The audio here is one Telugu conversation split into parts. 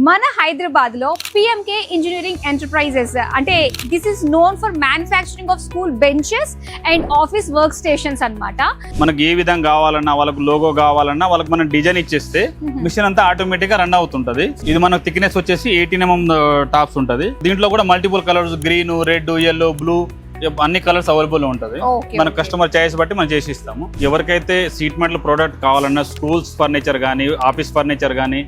మన హైదరాబాద్ లో పిఎంకే ఇంజనీరింగ్ ఎంటర్ప్రైజెస్ అంటే this is known for manufacturing of school benches and office work stations అన్నమాట. మనకి ఏ విధంగా కావాలన్నా వాళ్ళకు లోగో కావాలన్నా వాళ్ళకి మనం డిజైన్ ఇచ్చేస్తే మిషన్ అంతా ఆటోమేటిక్ గా రన్ అవుతుంటది. ఇది మనకు థిక్నెస్ వచ్చేసి 18 mm టాప్స్ ఉంటది. దీంట్లో కూడా multiple colours green, red, yellow, blue అన్ని కలర్స్ అవైలబుల్ ఉంటది. మన కస్టమర్ చాయిస్ బట్టి మనం చేసి ఇస్తాము. ఎవరికైతే సీట్ మెటల్ ప్రోడక్ట్ కావాలన్నా స్కూల్స్ ఫర్నిచర్ కానీ, ఆఫీస్ ఫర్నిచర్ కానీ,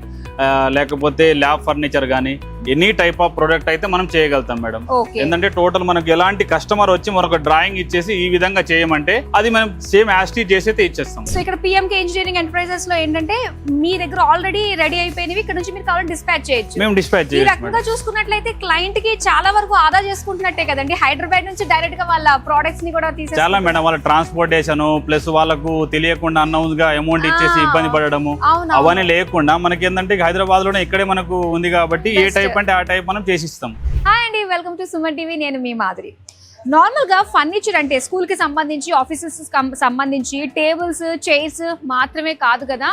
లేకపోతే ల్యాబ్ ఫర్నిచర్ కానీ ఎనీ టైప్ ఆఫ్ ప్రోడక్ట్ అయితే మనం చేయగలుగుతాం మేడం. ఏంటంటే టోటల్ మనకు ఎలాంటి కస్టమర్ వచ్చి మనకు డ్రాయింగ్ ఇచ్చేసి ఈ విధంగా చేయమంటే అది మనం సేమ్ యాస్టీ చేసి అయితే ఇచ్చేస్తాం. సో ఇక్కడ పిఎంకే ఇంజనీరింగ్ ఎంటర్ప్రైజెస్ లో ఏంటంటే మీ దగ్గర ఆల్రెడీ రెడీ అయిపోయినవి ఇక్కడ నుంచి మీరు కావాలంటే డిస్పాచ్ చేయొచ్చు. మేము డిస్పాచ్ ఈ రకంగా చూసుకున్నట్లయితే క్లయింట్ కి చాలా వరకు ఆదా చేసుకుంటున్నట్టే కదండి. హైదరాబాద్ నుంచి డైరెక్ట్ గా వాళ్ళ ప్రొడక్ట్స్ ని కూడా తీసేసి చాలా మేడం వాళ్ళ ట్రాన్స్పోర్టేషన్ ప్లస్ వాళ్ళకు తెలియకుండా అన్నౌన్స్ గా అమౌంట్ ఇచ్చేసి ఇబ్బంది పడడము అవన్నీ లేకుండా మనకి ఏంటంటే హైదరాబాద్ లోనే ఇక్కడే మనకు ఉంది కాబట్టి ఏ టైప్ అంటే ఆ టైప్ మనం చేసిస్తాం. హాయ్ అండి, వెల్కమ్ టు సుమన్ టీవీ. నేను మీ మాధురి. నార్మల్ గా ఫర్నిచర్ అంటే స్కూల్ కి సంబంధించి, ఆఫీసెస్ సంబంధించి టేబుల్స్, చైర్స్ మాత్రమే కాదు కదా.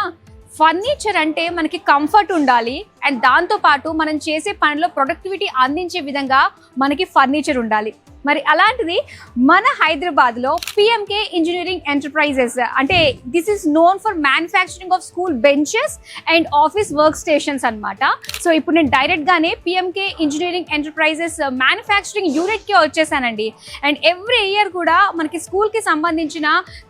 ఫర్నిచర్ అంటే మనకి కంఫర్ట్ ఉండాలి అండ్ దాంతో పాటు మనం చేసే పనిలో ప్రొడక్టివిటీ అందించే విధంగా మనకి ఫర్నిచర్ ఉండాలి. మరి అలాంటిది మన హైదరాబాద్ లో పిఎంకే ఇంజనీరింగ్ ఎంటర్ప్రైజెస్ అంటే this is known for manufacturing of school benches and office work stations అన్నమాట. సో ఇప్పుడు నేను డైరెక్ట్ గానే PMK engineering enterprises manufacturing unit కి వచ్చేసానండి. అండ్ ఎవ్రీ ఇయర్ కూడా మనకి స్కూల్ కి సంబంధించిన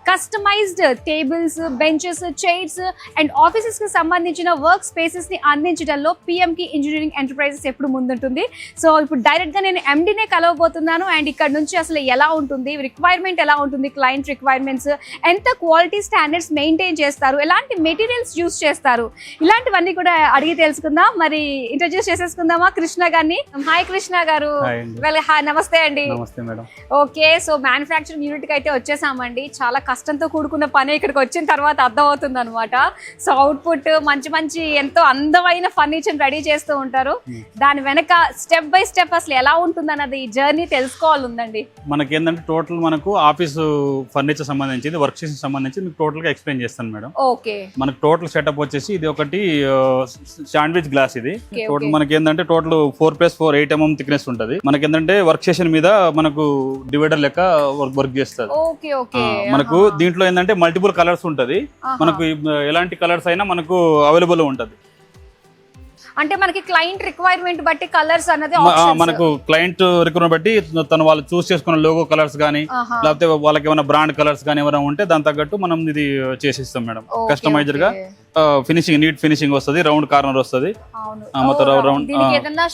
customized tables, benches, chairs and offices కి సంబంధించిన వర్క్ స్పేసెస్ ని అందించడంలో పిఎంకే ఇంజనీరింగ్ ఎంటర్ప్రైజెస్ ఎప్పుడు ముందుంటుంది. సో ఇప్పుడు డైరెక్ట్ గా నేను ఎండీనే కలవబోతున్నాను. అండ్ ఇక్కడ నుంచి అసలు ఎలా ఉంటుంది, రిక్వైర్మెంట్ ఎలా ఉంటుంది, క్లయింట్ రిక్వైర్మెంట్స్, ఎంత క్వాలిటీ స్టాండర్డ్స్ మెయింటైన్ చేస్తారు, ఎలాంటి మెటీరియల్స్ యూస్ చేస్తారు, ఇలాంటివన్నీ కూడా అడిగి తెలుసుకుందాం. మరి ఇంట్రడ్యూస్ చేసేసుకుందామా కృష్ణ గారిని. హాయ్ కృష్ణ గారు. నమస్తే అండి. ఓకే, సో మ్యానుఫ్యాక్చరింగ్ యూనిట్ కి అయితే వచ్చేసామండి. చాలా కష్టంతో కూడుకున్న పని ఇక్కడికి వచ్చిన తర్వాత అర్థం అవుతుంది అనమాట. సో అవుట్పుట్ మంచి మంచి ఎంతో అందమైన ఫర్నిచర్ రెడీ చేస్తూ ఉంటారు. దాని వెనక స్టెప్ బై స్టెప్ అసలు ఎలా ఉంటుంది అన్నది జర్నీ తెలుసుకోవాలి ఉందండి. మనకి ఏంటంటే టోటల్ మనకు ఆఫీస్ ఫర్నిచర్ సంబంధించింది, వర్క్ స్టేషన్ సంబంధించి మీకు టోటల్ గా ఎక్స్ప్లెయిన్ చేస్తాను మేడం. ఓకే, మనకు టోటల్ సెటప్ వచ్చేసి ఇది ఒకటి శాండ్విచ్ గ్లాస్. ఇది టోటల్ మనకి ఏంటంటే టోటల్ 4+4 8 mm థిక్నెస్ ఉంటది. మనకి ఏంటంటే వర్క్ స్టేషన్ మీద మనకు డివైడర్ లెక్క వర్క్ చేస్తుంది. మనకు దీంట్లో ఏంటంటే మల్టిపుల్ కలర్స్ ఉంటది. మనకు ఎలాంటి కలర్స్ అయినా మనకు అవైలబుల్ ఉంటది. అంటే మనకి క్లయింట్ రిక్వైర్మెంట్ బట్టి కలర్స్ అన్నది మనకు క్లయింట్ రిక్వైర్మెంట్ బట్టి తను వాళ్ళు చూస్ చేసుకున్న లోగో కలర్స్ కానీ లేకపోతే వాళ్ళకి ఏమైనా బ్రాండ్ కలర్స్ కానీ ఏమైనా ఉంటే దాని తగ్గట్టు మనం ఇది చేసిస్తాం మేడం. కస్టమైజర్ గా ఫినిషింగ్, నీట్ ఫినిషింగ్ వస్తుంది, రౌండ్ కార్నర్ వస్తుంది.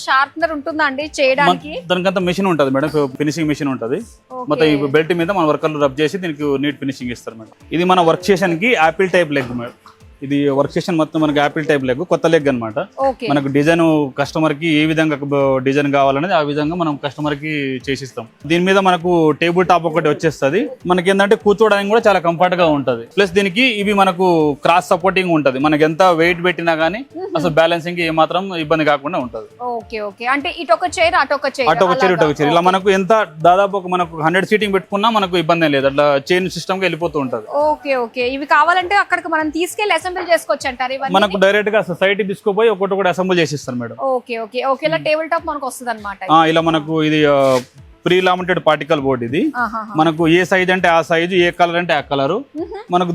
షార్ప్నర్ ఉంటుందా అండి చేయడానికి? దానికంతా మెషిన్ ఉంటుంది మేడం, ఫినిషింగ్ మెషిన్ ఉంటుంది. మొత్తం ఈ బెల్ట్ మీద మన వర్కర్లు రబ్ చేసి దీనికి నీట్ ఫినిషింగ్ ఇస్తారు మేడం. ఇది మన వర్క్ స్టేషన్ కి యాపిల్ టైప్ లెగ్ మేడం. ఇది వర్క్ స్టేషన్ మొత్తం మనకి యాపిల్ టైప్ లెగ్, కొత్త లెగ్ అనమాట. మనకు డిజైన్ కస్టమర్ కి ఏ విధంగా డిజైన్ కావాలనేది ఆ విధంగా మనం కస్టమర్ కి చేసిస్తాం. దీని మీద మనకు టేబుల్ టాప్ ఒకటి వచ్చేస్తుంది. మనకి ఏంటంటే కూర్చోవడానికి కూడా చాలా కంఫర్ట్ గా ఉంటది. ప్లస్ దీనికి ఇవి మనకు క్రాస్ సపోర్టింగ్ ఉంటది. మనకి ఎంత వెయిట్ పెట్టినా గానీ అసలు బ్యాలెన్సింగ్ ఏ మాత్రం ఇబ్బంది కాకుండా ఉంటది. అంటే ఇటొక చైర్ అటొక చైర్ ఇలా మనకు ఎంత దాదాపు మనకు 100 సీటింగ్ పెట్టుకున్నా మనకు ఇబ్బంది లేదు. అట్లా చైన్ సిస్టమ్ గా వెళ్ళిపోతూ ఉంటది. ఇవి కావాలంటే అక్కడికి మనం తీసుకెళ్లి అసెంబుల్ చేసుకోవచ్చు అంటారు. మనకు డైరెక్ట్ గా సొసైటీ తీసుకుపోయి ఒకటి అసెంబుల్ చేసిస్తారు మేడం. ఇలా టేబుల్ టాప్ మనకు వస్తుంది అనమాట. ఇలా మనకు ఇది ప్రీ లామినేటెడ్ పార్టికల్ బోర్డ్. ఇది మనకు ఏ సైజ్ అంటే ఆ సైజు, ఏ కలర్ అంటే ఆ కలర్ మనకు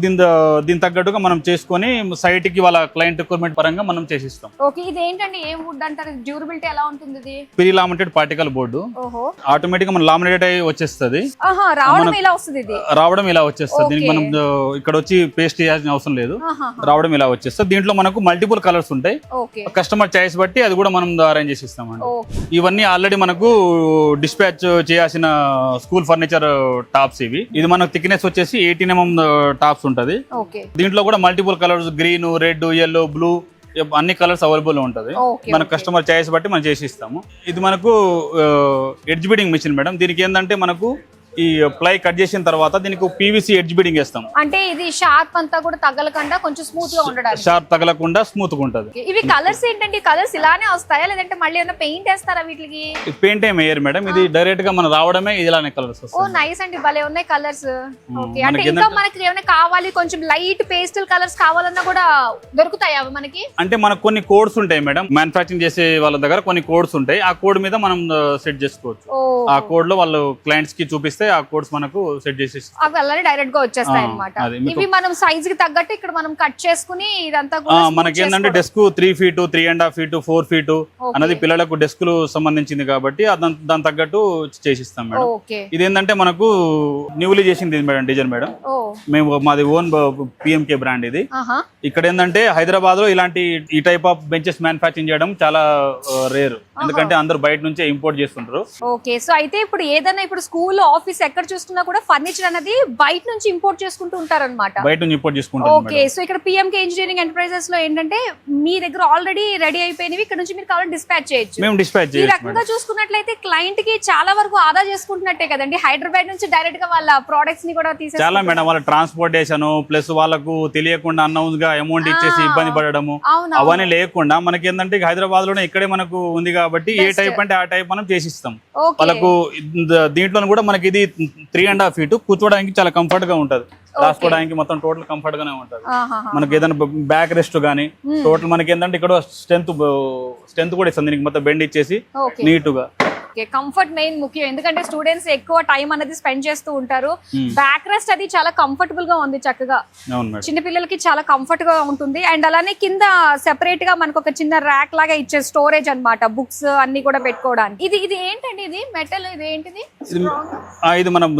దీని తగ్గట్టుగా మనం చేసుకొని సైట్ కి వాళ్ళ క్లయింట్ రిక్వైర్మెంట్ పరంగా మనం చేసిస్తాం. ఇది ఏంటండి, ఏ వుడ్ అంటారు? డ్యూరబిలిటీ ఎలా ఉంటుంది? ఇది pre laminated particle board. Automatic గా మనం లామినేట్ అయ్యి వచ్చేస్తుంది. రావడం ఇలా వచ్చేస్తుంది. దీనికి మనం ఇక్కడ వచ్చి పేస్ట్ చేయాల్సిన అవసరం లేదు. రావడం ఇలా వచ్చేస్తుంది. దీంట్లో మనకు మల్టిపుల్ కలర్స్ ఉంటాయి. కస్టమర్ చాయిస్ బట్టి అది కూడా మనం అరేంజ్ చేసి ఇస్తామండి. ఇవన్నీ ఆల్రెడీ మనకు డిస్పాచ్ చేయాల్సిన స్కూల్ ఫర్నిచర్ టాప్స్ ఇవి. ఇది మనకు థిక్నెస్ వచ్చేసి 18 mm టాప్స్ ఉంటది. దీంట్లో కూడా multiple colours green, red, yellow, blue అన్ని కలర్స్ అవైలబుల్ ఉంటది. మన కస్టమర్ చాయిస్ బట్టి మనం చేసి ఇస్తాము. ఇది మనకు ఎడ్జ్ బీడింగ్ మిషన్ మేడం. దీనికి ఏంటంటే మనకు ఈ ప్లై కట్ చేసిన తర్వాత దీనికి పీవీసీ ఎడ్జ్ బిడింగ్ వేస్తాం. అంటే ఇది షార్ప్ అంతా కూడా తగలకుండా కొంచెం స్మూత్ గా ఉండడానికి. షార్ప్ తగలకుండా స్మూత్ గా ఉంటది. ఇవి కలర్స్ ఏంటంటే కలర్స్ ఇలానే వస్తాయా లేదంటే మళ్ళీ ఏమైనా పెయింట్ వేస్తారా వీటికి? పెయింట్ ఏం వేయరు మేడం, ఇది డైరెక్ట్ గా మనం రావడమే ఇలానే కలర్స్ ఓ వస్తాయి. నైస్ అండి, భలే ఉన్నాయి కలర్స్. ఓకే, అంటే ఇంకా మనకి ఏమైనా కావాలి కొంచెం లైట్ పేస్టల్ కలర్స్ కావాలన్నా కూడా దొరుకుతాయా మనకి? అంటే మనకు కొన్ని కోడ్స్ ఉంటాయి మేడం, మ్యానుఫాక్చరింగ్ చేసే వాళ్ళ దగ్గర కొన్ని కోడ్స్ ఉంటాయి. ఆ కోడ్ మీద మనం సెట్ చేసుకోవచ్చు. ఆ కోడ్ లో వాళ్ళు క్లయింట్స్ కి చూపిస్తే ఆ కోడ్స్ మనకు సెట్ చేసి అవి అలానే డైరెక్ట్ గా వచ్చేస్తాయి అన్నమాట. ఇవి మనం సైజ్ కి తగ్గట్టు ఇక్కడ మనం కట్ చేసుకుని ఇదంతా కూడా మనకి ఏంటంటే డెస్క్ 3 feet 3.5 feet 4 feet అన్నది పిల్లలకు డెస్క్లు సంబంధించింది కాబట్టి దాని తగ్గట్టు చేసిస్తాం మేడం. ఇదేంటంటే మనకు న్యూలీ చేసింది మేడం డిజైన్ మేడం. మేము మాది ఓన్ పిఎంకే బ్రాండ్ ఇది. ఇక్కడ ఏంటంటే హైదరాబాద్ లో ఇలాంటి ఈ టైప్ ఆఫ్ బెంచెస్ మ్యానుఫాక్చరింగ్ చేయడం చాలా రేర్, ఎందుకంటే అందరూ బయట నుంచే ఇంపోర్ట్ చేస్తుంటారు. ఓకే, సో అయితే ఇప్పుడు ఏదైనా ఇప్పుడు స్కూల్ ఆఫీస్ ఎక్కడ చూసుకున్నా కూడా ఫర్నిచర్ అనేది బయట నుంచి ఇంపోర్ట్ చేసుకుంటూ ఉంటారన్నమాట. బయట నుంచి ఇంపోర్ట్ చేసుకుంటారు. ఓకే, సో ఇక్కడ పిఎంకే ఇంజనీరింగ్ ఎంటర్ప్రైజెస్ లో ఏంటంటే మీ దగ్గర ఆల్రెడీ రెడీ అయిపోయినవి ఇక్కడ నుంచి మీరు కావాలంటే డిస్పాచ్ చేయొచ్చు. మేము డిస్పాచ్ ఈ రకంగా చూసుకున్నట్లయితే క్లయింట్ కి చాలా వరకు ఆదా చేసుకుంటున్నట్టే కదండి. హైదరాబాద్ నుంచి డైరెక్ట్ గా వాళ్ళ ప్రొడక్ట్స్ ని కూడా తీసేస్తారు. చాలా మేడం, వాళ్ళ ట్రాన్స్పోర్టేషన్ ప్లస్ వాళ్ళకు తెలియకుండా అన్నౌన్స్ గా అమౌంట్ ఇచ్చేసి ఇబ్బంది పడడము అవన్నీ లేకుండా మనకి ఏంటంటే హైదరాబాద్ లోనే ఇక్కడే మనకు ఉంది కాబట్టి ఏ టైప్ అంటే ఆ టైప్ మనం చేసిస్తాం వాళ్ళకు. దీంట్లో కూడా మనకి ఇది 3.5 feet కూర్చోడానికి చాలా కంఫర్ట్ గా ఉంటది, రాసుకోవడానికి మొత్తం టోటల్ కంఫర్ట్ గానే ఉంటది. మనకి ఏదైనా బ్యాక్ రెస్ట్ గానీ టోటల్ మనకి ఏంటంటే ఇక్కడ స్ట్రెంత్ కూడా ఇస్తుంది దీనికి, మొత్తం బెండ్ ఇచ్చేసి నీట్ గా. కంఫర్ట్ మెయిన్ ముఖ్యం, ఎందుకంటే స్టూడెంట్స్ ఎక్కువ టైం అనేది స్పెండ్ చేస్తూ ఉంటారు. బ్యాక్ రెస్ట్ అది చాలా కంఫర్టబుల్ గా ఉంది, చక్కగా చిన్న పిల్లలకి చాలా కంఫర్ట్ గా ఉంటుంది. అండ్ అలానే కింద సెపరేట్ గా మనకు ఒక చిన్న ర్యాక్ లాగా ఇచ్చే స్టోరేజ్ అన్నమాట, బుక్స్ అన్ని కూడా పెట్టుకోవడానికి. ఇది ఏంటండి, ఇది మెటల్, ఇది ఏంటిది? ఇది మనం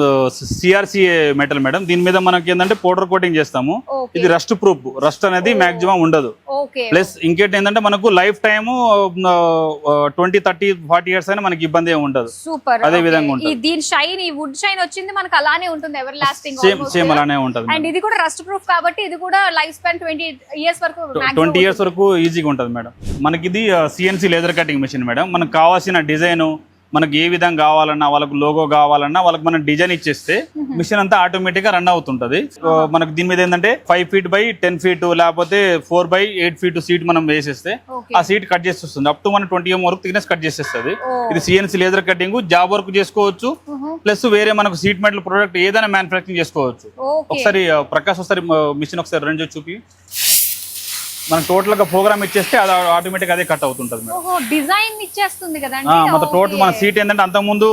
సిఆర్సి మెటల్ మేడం. దీని మీద మనకి ఏంటంటే పౌడర్ కోటింగ్ చేస్తాము. ఇది రస్ట్ ప్రూఫ్, రస్ట్ అనేది మాక్సిమం ఉండదు. ప్లస్ ఇంకేంటి ఏంటంటే మనకు లైఫ్ టైమ్ 20, 30, 40 years అయినా మనకి ఇబ్బంది ఉండదు. సూపర్. అదే విధంగా ఉంటుంది. దీని షైన్, ఈ వుడ్ షైన్ వచ్చింది మనకు అలానే ఉంటుంది, ఎవర్ లాస్టింగ్, సేమ్ అలానే ఉంటుంది. అండ్ ఇది కూడా రస్ట్ ప్రూఫ్ కాబట్టి ఇది కూడా లైఫ్ స్పాన్ 20 years వరకు, 20 years వరకు ఈజీగా ఉంటుంది మేడం. మనకి ఇది CNC laser cutting machine madam. మనకు కావాల్సిన డిజైన్ మనకి ఏ విధంగా కావాలన్నా, వాళ్ళకు లోగో కావాలన్నా వాళ్ళకి మనం డిజైన్ ఇచ్చేస్తే మిషన్ అంతా ఆటోమేటిక్ గా రన్ అవుతుంటది. మనకి దీని మీద ఏంటంటే 5 feet by 10 feet లేకపోతే 4 by 8 feet సీట్ మనం వేసేస్తే ఆ సీట్ కట్ చేసేస్తుంది. అప్ టు మనం 20 mm వరకు థిక్నెస్ కట్ చేసేస్తుంది. ఇది CNC laser cutting, job work చేసుకోవచ్చు. ప్లస్ వేరే మనకు సీట్ మెటల్ ప్రొడక్ట్ ఏదైనా మ్యానుఫాక్చరింగ్ చేసుకోవచ్చు. ఒకసారి ప్రకాష్ ఒకసారి మిషన్ ఒకసారి రన్ చేసి చూపి. మనం టోటల్ గా ప్రోగ్రామ్ ఇచ్చేస్తే అది ఆటోమేటిక్ అదే కట్ అవుతుంటది. డిజైన్ ఇచ్చేస్తుంది కదా. మొత్తం టోటల్ మన సీట్ ఏంటంటే అంతకుముందు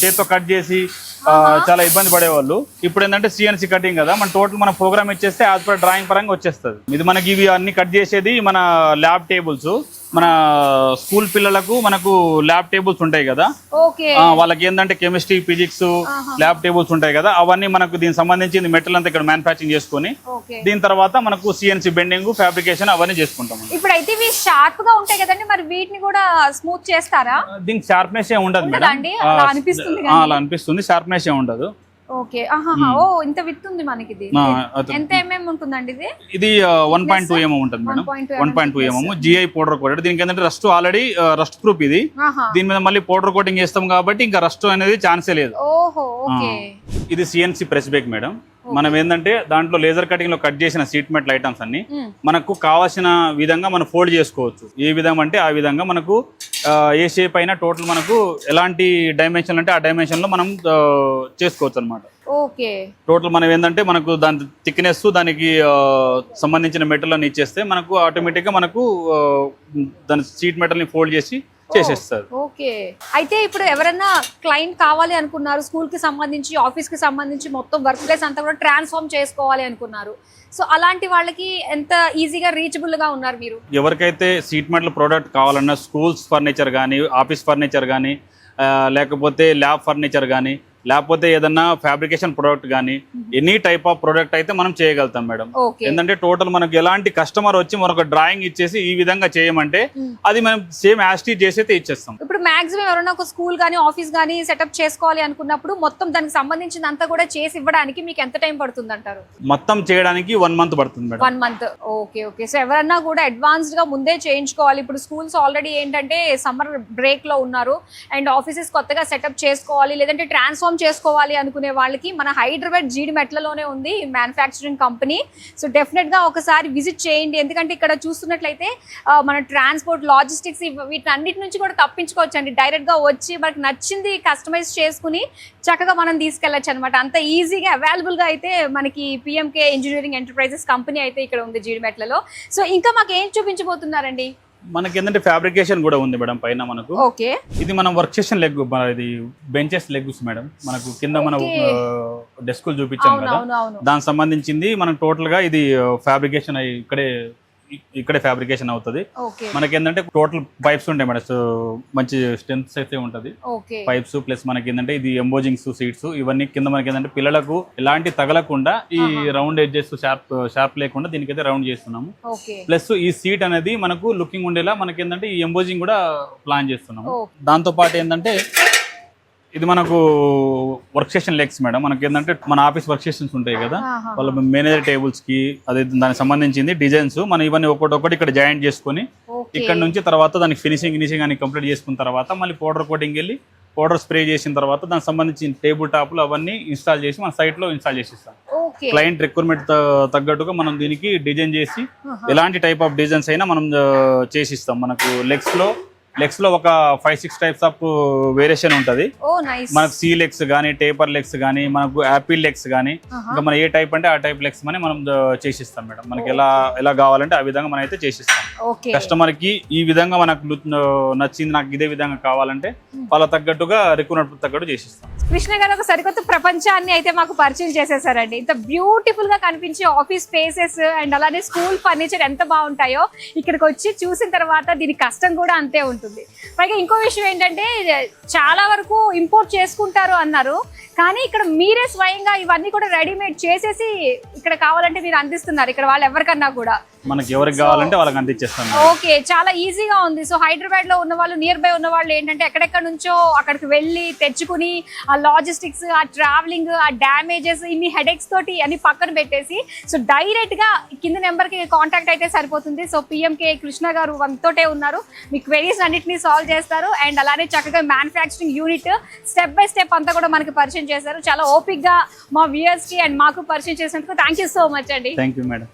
చేతితో కట్ చేసి చాలా ఇబ్బంది పడేవాళ్ళు. ఇప్పుడు ఏంటంటే సిఎన్సి కటింగ్ కదా, మన టోటల్ మన ప్రోగ్రామ్ ఇచ్చేస్తే యాజ్ పర్ డ్రాయింగ్ పరంగా వచ్చేస్తుంది. ఇది మనకి ఇవి అన్ని కట్ చేసేది మన ల్యాబ్ టేబుల్స్. మన స్కూల్ పిల్లలకు మనకు ల్యాబ్ టేబుల్స్ ఉంటాయి కదా, వాళ్ళకి ఏంటంటే కెమిస్ట్రీ, ఫిజిక్స్ ల్యాబ్ టేబుల్స్ ఉంటాయి కదా, అవన్నీ మనకు దీనికి సంబంధించి మెటల్ అంతా ఇక్కడ మ్యానుఫాక్చరింగ్ చేసుకుని దీని తర్వాత మనకు సిఎన్సి బెండింగ్, ఫ్యాబ్రికేషన్ అవన్నీ చేసుకుంటాం. ఇప్పుడు అయితే ఇవి షార్ప్ గా ఉంటాయి కదండి, మరి వీటిని కూడా స్మూత్ చేస్తారా? దీనికి షార్ప్నెస్ ఏ ఉండదు మేడం, అలా అనిపిస్తుంది, షార్ప్నెస్ ఏ ఉండదు. ఓకే, ఓ ఇంత విత్ ఉంది మనకి. ఇది ఎంత ఎంఎం ఉంటుందండి? ఇది 1.2 mm ఉంటుంది madam. 1.2 mm GI powder coated. దీనికి ఏంటంటే రస్ట్ ఆల్రెడీ రస్ట్ ప్రూఫ్ ఇది. దీని మీద మళ్ళీ పౌడర్ కోటింగ్ చేస్తాం కాబట్టి ఇంకా రస్ట్ అనేది ఛాన్సే లేదు. ఇది సిఎన్సి ప్రెస్ బేక్ మేడం. మనం ఏంటంటే దాంట్లో లేజర్ కటింగ్ లో కట్ చేసిన సీట్ మెటల్ ఐటమ్స్ అన్ని మనకు కావాల్సిన విధంగా మనం ఫోల్డ్ చేసుకోవచ్చు. ఏ విధంగా అంటే ఆ విధంగా మనకు ఏ షేప్ అయినా టోటల్ మనకు ఎలాంటి డైమెన్షన్ అంటే ఆ డైమెన్షన్ లో మనం చేసుకోవచ్చు అనమాట. టోటల్ మనం ఏంటంటే మనకు దాని థిక్నెస్, దానికి సంబంధించిన మెటల్ అని ఇచ్చేస్తే మనకు ఆటోమేటిక్ గా మనకు దాని సీట్ మెటల్ ని ఫోల్డ్ చేసి చేసేస్తారు. ఓకే, అయితే ఇప్పుడు ఎవరైనా క్లయింట్ కావాలి అనుకున్నారు, స్కూల్ కి సంబంధించి, ఆఫీస్ కి సంబంధించి మొత్తం వర్క్ ప్లేస్ అంతా కూడా ట్రాన్స్ఫార్మ్ చేసుకోవాలి అనుకున్నారు, సో అలాంటి వాళ్ళకి ఎంత ఈజీగా రీచబుల్ గా ఉన్నారు మీరు? ఎవరికైతే సీట్ మెటల్ ప్రోడక్ట్ కావాలన్నా, స్కూల్స్ ఫర్నిచర్ కానీ, ఆఫీస్ ఫర్నిచర్ కానీ, లేకపోతే ల్యాబ్ ఫర్నిచర్ కానీ, లేకపోతే ఏదన్నా ఫ్యాబ్రికేషన్ ప్రొడక్ట్ కానీ, ఎనీ టైప్ ఆఫ్ ప్రొడక్ట్ అయితే మనం చేయగలుగుతాం మేడం. ఏంటంటే టోటల్ మనకు ఎలాంటి కస్టమర్ వచ్చి మనకు డ్రాయింగ్ ఇచ్చేసి ఈ విధంగా చేయమంటే అది మనం సేమ్ యాస్టీ చేసి అయితే ఇచ్చేస్తాం. ఇప్పుడు మాక్సిమం ఎవరైనా ఒక స్కూల్ కానీ ఆఫీస్ కానీ సెటప్ చేసుకోవాలి అనుకున్నప్పుడు మొత్తం దానికి సంబంధించిన అంతా కూడా చేసి ఇవ్వడానికి మీకు ఎంత టైం పడుతుంది అంటారు? మొత్తం చేయడానికి 1 month పడుతుంది మేడం. 1 month. ఓకే. సో ఎవరన్నా కూడా అడ్వాన్స్డ్ గా ముందే చేయించుకోవాలి. ఇప్పుడు స్కూల్స్ ఆల్రెడీ ఏంటంటే సమ్మర్ బ్రేక్ లో ఉన్నారు అండ్ ఆఫీసెస్ కొత్తగా సెటప్ చేసుకోవాలి లేదంటే ట్రాన్స్ఫార్మ్ చేసుకోవాలి అనుకునే వాళ్ళకి మన హైదరాబాద్ జీడిమెట్లలోనే ఉంది మ్యానుఫ్యాక్చరింగ్ కంపెనీ. సో డెఫినెట్ గా ఒకసారి విజిట్ చేయండి. ఎందుకంటే ఇక్కడ చూస్తున్నట్లయితే మన ట్రాన్స్పోర్ట్ లాజిస్టిక్స్ వీటన్నిటి నుంచి కూడా తప్పించుకోవచ్చు అండి. డైరెక్ట్ గా వచ్చి మనకి నచ్చింది కస్టమైజ్ చేసుకుని చక్కగా మనం తీసుకెళ్ళచ్చు అనమాట. అంత ఈజీగా అవైలబుల్ గా అయితే మనకి పిఎంకే ఇంజనీరింగ్ ఎంటర్ప్రైజెస్ కంపెనీ అయితే ఇక్కడ ఉంది జీడిమెట్లలో. సో ఇంకా మాకు ఏం చూపించబోతున్నారండి? మనకి ఏంటంటే ఫ్యాబ్రికేషన్ కూడా ఉంది మేడం పైన మనకు. ఓకే, ఇది మనం వర్క్ స్టేషన్ లెగ్, ఇది బెంచెస్ లెగ్స్ మేడం. మనకు కింద మనం డెస్కులు చూపించాం కదా, దానికి సంబంధించింది మనం టోటల్ గా ఇది ఫ్యాబ్రికేషన్ ఇక్కడే ఫ్యాబ్రికేషన్ అవుతుంది. మనకి ఏంటంటే టోటల్ పైప్స్ ఉంటాయి మేడం. సో మంచి స్ట్రెంత్ అయితే ఉంటది పైప్స్. ప్లస్ మనకి ఏంటంటే ఇది ఎంబోజింగ్స్, సీట్స్ ఇవన్నీ కింద మనకి ఏంటంటే పిల్లలకు ఎలాంటి తగలకుండా ఈ రౌండ్ ఎడ్జెస్ షార్ప్ లేకుండా దీనికైతే రౌండ్ చేస్తున్నాము. ప్లస్ ఈ సీట్ అనేది మనకు లుకింగ్ ఉండేలా మనకి ఏంటంటే ఈ ఎంబోజింగ్ కూడా ప్లాన్ చేస్తున్నాము. దాంతో పాటు ఏంటంటే ఇది మనకు వర్క్ స్టేషన్ లెగ్స్ మేడం. మనకి ఏంటంటే మన ఆఫీస్ వర్క్ స్టేషన్స్ ఉంటాయి కదా, వాళ్ళ మేనేజర్ టేబుల్స్ కి అదే దానికి సంబంధించింది డిజైన్స్ మనం ఇవన్నీ ఒక్కొక్కటి ఇక్కడ జాయింట్ చేసుకొని ఇక్కడ నుంచి తర్వాత దానికి ఫినిషింగ్ అని కంప్లీట్ చేసుకున్న తర్వాత మళ్ళీ పౌడర్ కోటింగ్ వెళ్ళి పౌడర్ స్ప్రే చేసిన తర్వాత దానికి సంబంధించిన టేబుల్ టాప్లు అవన్నీ ఇన్స్టాల్ చేసి మన సైట్ లో ఇన్స్టాల్ చేసిస్తాం. క్లయింట్ రిక్వైర్మెంట్ తగ్గట్టుగా మనం దీనికి డిజైన్ చేసి ఎలాంటి టైప్ ఆఫ్ డిజైన్స్ అయినా మనం చేసిస్తాం. మనకు లెగ్స్ లో ఒక 5-6 టైప్స్ ఆఫ్ వేరియేషన్ ఉంటది. మనకు సీ లెగ్స్ గానీ, టేపర్ లెగ్స్ గానీ, మనకు యాపిల్ లెగ్స్ గానీ, ఇంకా మనం ఏ టైప్ అంటే ఆ టైప్ లెగ్స్ మనం చేసిస్తాం మేడం. మనకి ఎలా కావాలంటే ఆ విధంగా మనం అయితే చేసిస్తాం. కస్టమర్ కి ఈ విధంగా మనకు నచ్చింది, నాకు ఇదే విధంగా కావాలంటే వాళ్ళ తగ్గట్టుగా రిక్వైర్మెంట్ తగ్గట్టు చేసిస్తాం. కృష్ణ గారు ఒక సరికొత్త ప్రపంచాన్ని అయితే మాకు పరిచయం చేసేసారండి. ఇంత బ్యూటిఫుల్ గా కనిపించే ఆఫీస్ స్పేసెస్ అండ్ అలానే స్కూల్ ఫర్నిచర్ ఎంత బాగుంటాయో ఇక్కడికి వచ్చి చూసిన తర్వాత దీని కష్టం కూడా అంతే ఉంటుంది. పైగా ఇంకో విషయం ఏంటంటే చాలా వరకు ఇంపోర్ట్ చేసుకుంటారు అన్నారు, కానీ ఇక్కడ మీరే స్వయంగా ఇవన్నీ కూడా రెడీమేడ్ చేసేసి ఇక్కడ కావాలంటే మీరు అందిస్తున్నారు. ఇక్కడ వాళ్ళు ఎవరికన్నా కూడా మనకి ఎవరికి కావాలంటే వాళ్ళకి అందించేస్తాం. ఓకే, చాలా ఈజీగా ఉంది. సో హైదరాబాద్ లో ఉన్న వాళ్ళు, నియర్ బై ఉన్న వాళ్ళు ఏంటంటే ఎక్కడెక్కడ నుంచో అక్కడికి వెళ్ళి తెచ్చుకుని ఆ లాజిస్టిక్స్, ఆ ట్రావెలింగ్, ఆ డ్యామేజెస్, ఇన్ని హెడేక్స్ తోటి అన్ని పక్కన పెట్టేసి సో డైరెక్ట్ గా కింద నెంబర్ కి కాంటాక్ట్ అయితే సరిపోతుంది. సో పిఎంకే కృష్ణ గారు మనతోటే ఉన్నారు, మీ క్వెరీస్ అన్నిటిని సాల్వ్ చేస్తారు అండ్ అలానే చక్కగా manufacturing unit step by step అంతా కూడా మనకి పరిచయం చేశారు. చాలా ఓపిక్ గా మా వ్యూయర్స్ కి అండ్ మాకు పరిచయం చేసినందుకు థ్యాంక్ యూ సో మచ్ అండి. Thank you madam.